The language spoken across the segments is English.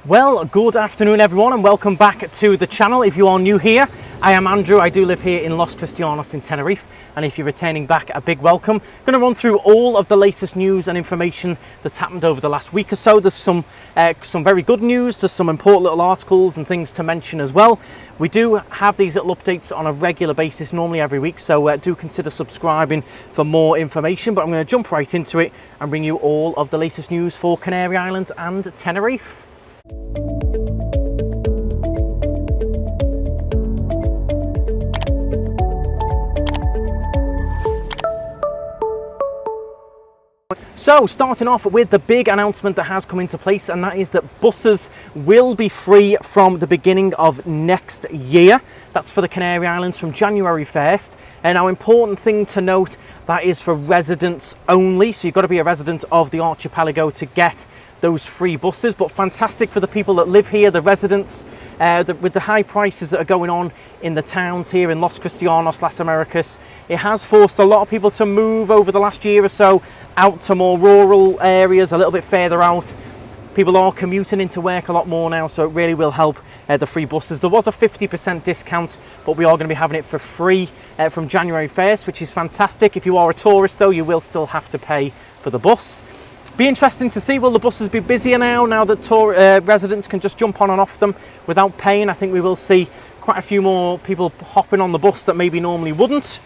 Well, good afternoon everyone and welcome back to the channel. If you are new here, I am Andrew. I do live here in Los Cristianos in Tenerife, and if you're returning back, a big welcome. I'm going to run through all of the latest news and information that's happened over the last week or so. There's some very good news, there's some important little articles and things to mention as well. We do have these little updates on a regular basis, normally every week, so do consider subscribing for more information. But I'm going to jump right into it and bring you all of the latest news for Canary Islands and Tenerife. So, starting off with the big announcement that has come into place, and that is that buses will be free from the beginning of next year. That's for the Canary Islands from January 1st. And now, important thing to note, that is for residents only. So you've got to be a resident of the archipelago to get those free buses, but fantastic for the people that live here, the residents, with the high prices that are going on in the towns here in Los Cristianos, Las Americas. It has forced a lot of people to move over the last year or so out to more rural areas, a little bit further out. People are commuting into work a lot more now, so it really will help the free buses. There was a 50% discount, but we are going to be having it for free from January 1st, which is fantastic. If you are a tourist though, you will still have to pay for the bus. Be interesting to see, will the buses be busier now that residents can just jump on and off them without paying? I think we will see quite a few more people hopping on the bus that maybe normally wouldn't.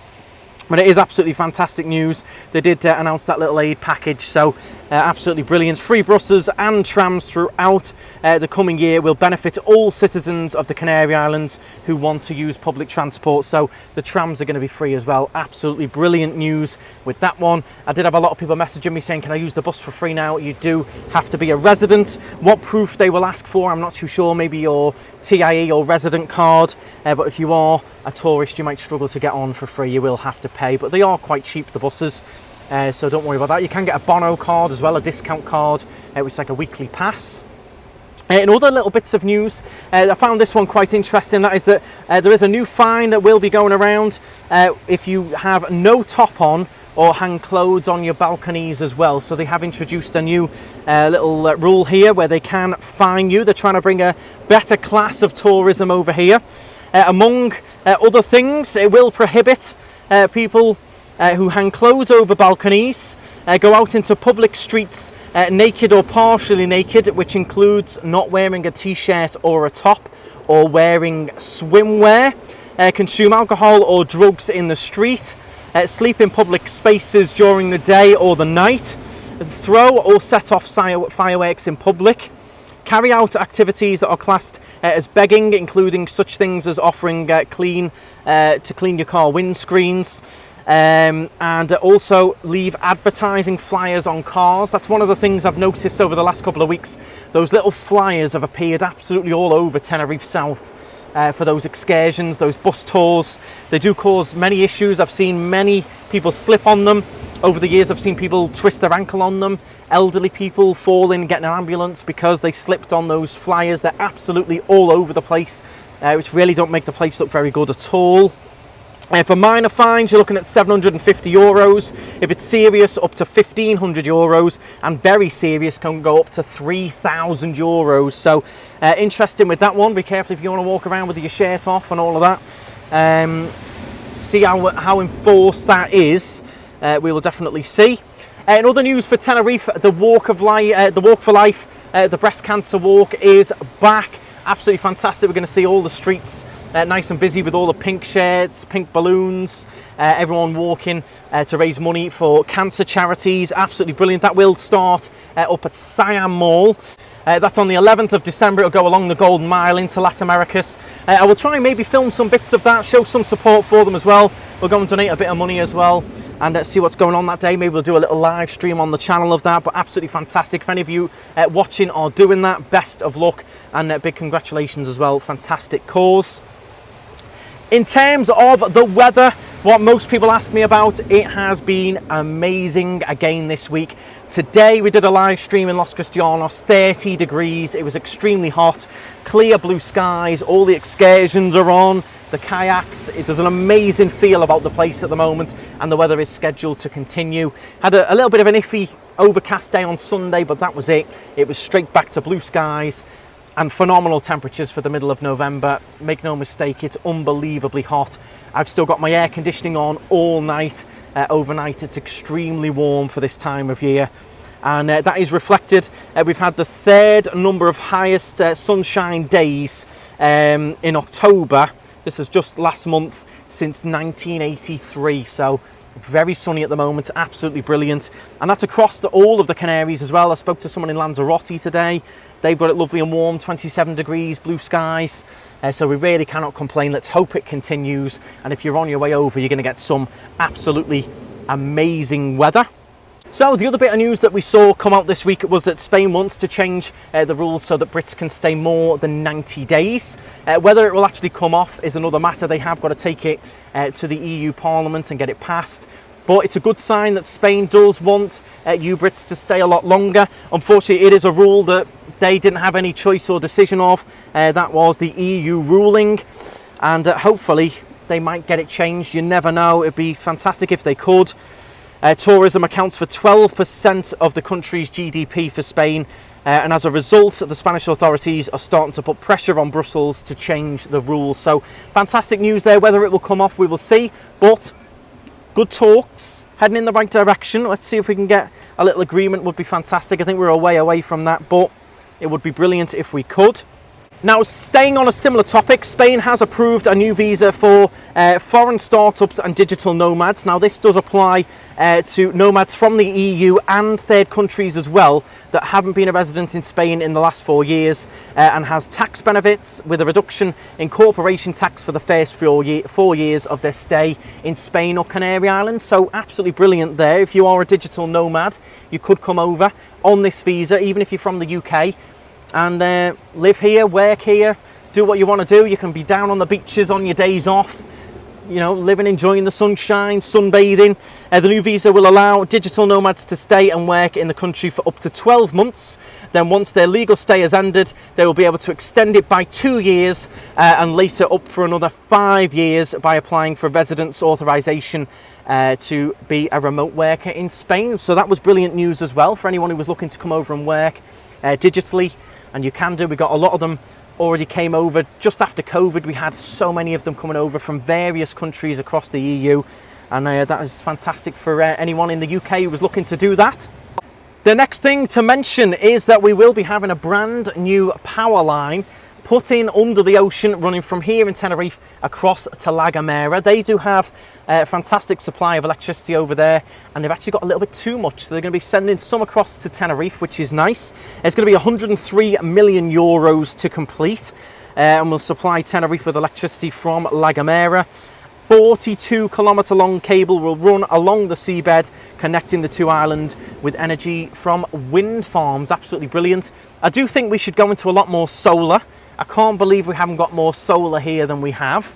But it is absolutely fantastic news. They did announce that little aid package, so absolutely brilliant. Free buses and trams throughout the coming year will benefit all citizens of the Canary Islands who want to use public transport. So the trams are going to be free as well. Absolutely brilliant news with that one. I did have a lot of people messaging me saying, can I use the bus for free now? You do have to be a resident. What proof they will ask for, I'm not too sure. Maybe your TIE or resident card. But if you are a tourist, you might struggle to get on for free. You will have to pay, but they are quite cheap, the buses, so don't worry about that. You can get a Bono card as well, a discount card, which is like a weekly pass. In other little bits of news, I found this one quite interesting. That is that there is a new fine that will be going around if you have no top on or hang clothes on your balconies as well. So they have introduced a new little rule here where they can fine you. They're trying to bring a better class of tourism over here. Among other things, it will prohibit people who hang clothes over balconies, go out into public streets naked or partially naked, which includes not wearing a t-shirt or a top, or wearing swimwear, consume alcohol or drugs in the street, sleep in public spaces during the day or the night, throw or set off fireworks in public, carry out activities that are classed as begging, including such things as offering to clean your car windscreens, and also leave advertising flyers on cars. That's one of the things I've noticed over the last couple of weeks. Those little flyers have appeared absolutely all over Tenerife South for those excursions, those bus tours. They do cause many issues. I've seen many people slip on them. Over the years, I've seen people twist their ankle on them, elderly people fall in, get an ambulance because they slipped on those flyers. They're absolutely all over the place, which really don't make the place look very good at all. For minor fines, you're looking at €750. If it's serious, up to €1,500, and very serious can go up to €3,000. So interesting with that one. Be careful if you want to walk around with your shirt off and all of that. See how enforced that is. We will definitely see. In other news for Tenerife, the Walk for Life, the breast cancer walk is back. Absolutely fantastic. We're going to see all the streets nice and busy with all the pink shirts, pink balloons, everyone walking to raise money for cancer charities. Absolutely brilliant. That will start up at Siam Mall. That's on the 11th of December. It'll go along the Golden Mile into Las Americas. I will try and maybe film some bits of that, show some support for them as well. We'll go and donate a bit of money as well and see what's going on that day. Maybe we'll do a little live stream on the channel of that, but absolutely fantastic. If any of you watching are doing that, best of luck and big congratulations as well. Fantastic cause. In terms of the weather, what most people ask me about, it has been amazing again this week. Today we did a live stream in Los Cristianos, 30 degrees, it was extremely hot, clear blue skies, all the excursions are on, the kayaks. There's an amazing feel about the place at the moment, and the weather is scheduled to continue. Had a little bit of an iffy overcast day on Sunday, but that was it. It was straight back to blue skies. and phenomenal temperatures for the middle of November. Make no mistake, it's unbelievably hot. I've still got my air conditioning on all night. Overnight it's extremely warm for this time of year, and that is reflected. We've had the third number of highest sunshine days in October. This was just last month, since 1983, so very sunny at the moment, absolutely brilliant. And that's across all of the Canaries as well. I spoke to someone in Lanzarote today. They've got it lovely and warm, 27 degrees, blue skies. So we really cannot complain. Let's hope it continues. And if you're on your way over, you're going to get some absolutely amazing weather. So the other bit of news that we saw come out this week was that Spain wants to change the rules so that Brits can stay more than 90 days. Whether it will actually come off is another matter. They have got to take it to the EU Parliament and get it passed. But it's a good sign that Spain does want you Brits to stay a lot longer. Unfortunately, it is a rule that they didn't have any choice or decision of. That was the EU ruling, and hopefully they might get it changed. You never know. It'd be fantastic if they could. Tourism accounts for 12% of the country's GDP for Spain, and as a result, the Spanish authorities are starting to put pressure on Brussels to change the rules. So fantastic news there. Whether it will come off, we will see, but good talks, heading in the right direction. Let's see if we can get a little agreement. Would be fantastic. I think we're a way away from that, but it would be brilliant if we could. Now, staying on a similar topic, Spain has approved a new visa for foreign startups and digital nomads. Now, this does apply to nomads from the EU and third countries as well that haven't been a resident in Spain in the last 4 years, and has tax benefits with a reduction in corporation tax for the first 4 years of their stay in Spain or Canary Islands. So absolutely brilliant there. If you are a digital nomad, you could come over on this visa, even if you're from the UK, and live here, work here, do what you want to do. You can be down on the beaches on your days off, you know, living, enjoying the sunshine, sunbathing. The new visa will allow digital nomads to stay and work in the country for up to 12 months. Then once their legal stay has ended, they will be able to extend it by 2 years, and later up for another 5 years by applying for residence authorization to be a remote worker in Spain. So that was brilliant news as well for anyone who was looking to come over and work digitally. And you can do. We got a lot of them already came over just after COVID. We had so many of them coming over from various countries across the EU, and that is fantastic for anyone in the UK who was looking to do that. The next thing to mention is that we will be having a brand new power line put in under the ocean, running from here in Tenerife across to La Gomera. They do have a fantastic supply of electricity over there, and they've actually got a little bit too much, so they're going to be sending some across to Tenerife, which is nice. It's going to be 103 million euros to complete, and will supply Tenerife with electricity from La Gomera. 42-kilometre long cable will run along the seabed, connecting the two islands with energy from wind farms. Absolutely brilliant. I do think we should go into a lot more solar. I can't believe we haven't got more solar here than we have,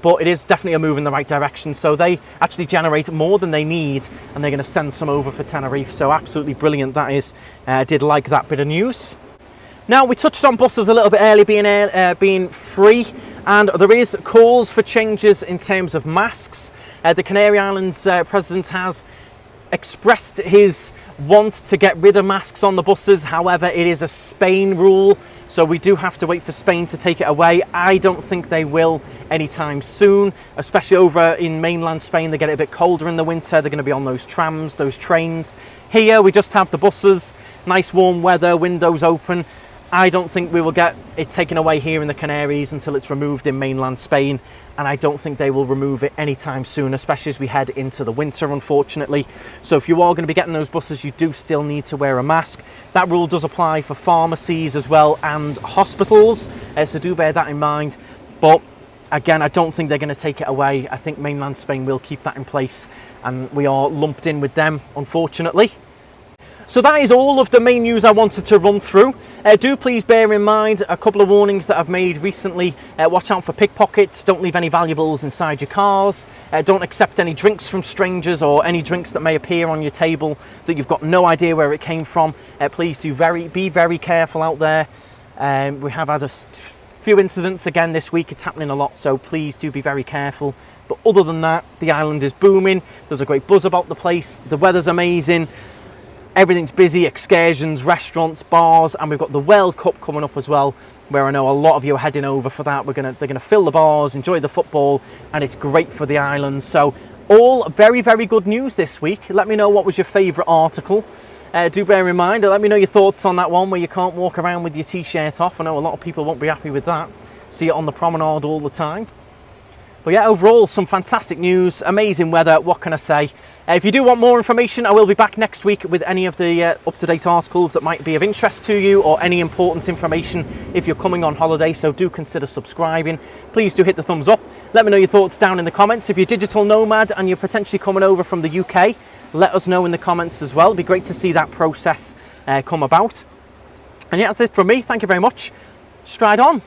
but it is definitely a move in the right direction. So they actually generate more than they need, and they're going to send some over for Tenerife. So absolutely brilliant that is. I did like that bit of news. Now, we touched on buses a little bit earlier being free, and there is calls for changes in terms of masks. The Canary Islands president has expressed his want to get rid of masks on the buses. However, it is a Spain rule, so we do have to wait for Spain to take it away. I don't think they will anytime soon, especially over in mainland Spain. They get it a bit colder in the winter. They're going to be on those trams, those trains. Here we just have the buses, nice warm weather, windows open. I don't think we will get it taken away here in the Canaries until it's removed in mainland Spain, and I don't think they will remove it anytime soon, especially as we head into the winter, unfortunately. So if you are going to be getting those buses, you do still need to wear a mask. That rule does apply for pharmacies as well and hospitals, so do bear that in mind. But again, I don't think they're going to take it away. I think mainland Spain will keep that in place, and we are lumped in with them, unfortunately. So that is all of the main news I wanted to run through. Do please bear in mind a couple of warnings that I've made recently. Watch out for pickpockets. Don't leave any valuables inside your cars. Don't accept any drinks from strangers, or any drinks that may appear on your table that you've got no idea where it came from. Please do be very careful out there. We have had a few incidents again this week. It's happening a lot, so please do be very careful. But other than that, the island is booming. There's a great buzz about the place. The weather's amazing. everything's busy, excursions, restaurants, bars, and we've got the World Cup coming up as well, where I know a lot of you are heading over for that. They're gonna fill the bars, enjoy the football, and it's great for the islands. So all very, very good news this week. Let me know what was your favourite article. Do bear in mind, let me know your thoughts on that one where you can't walk around with your t-shirt off. I know a lot of people won't be happy with that. See it on the promenade all the time. But yeah, overall, some fantastic news, amazing weather, what can I say? If you do want more information, I will be back next week with any of the up-to-date articles that might be of interest to you, or any important information if you're coming on holiday, so do consider subscribing. Please do hit the thumbs up. Let me know your thoughts down in the comments. If you're digital nomad and you're potentially coming over from the UK, let us know in the comments as well. It'd be great to see that process come about. And yeah, that's it from me. Thank you very much. Stride on.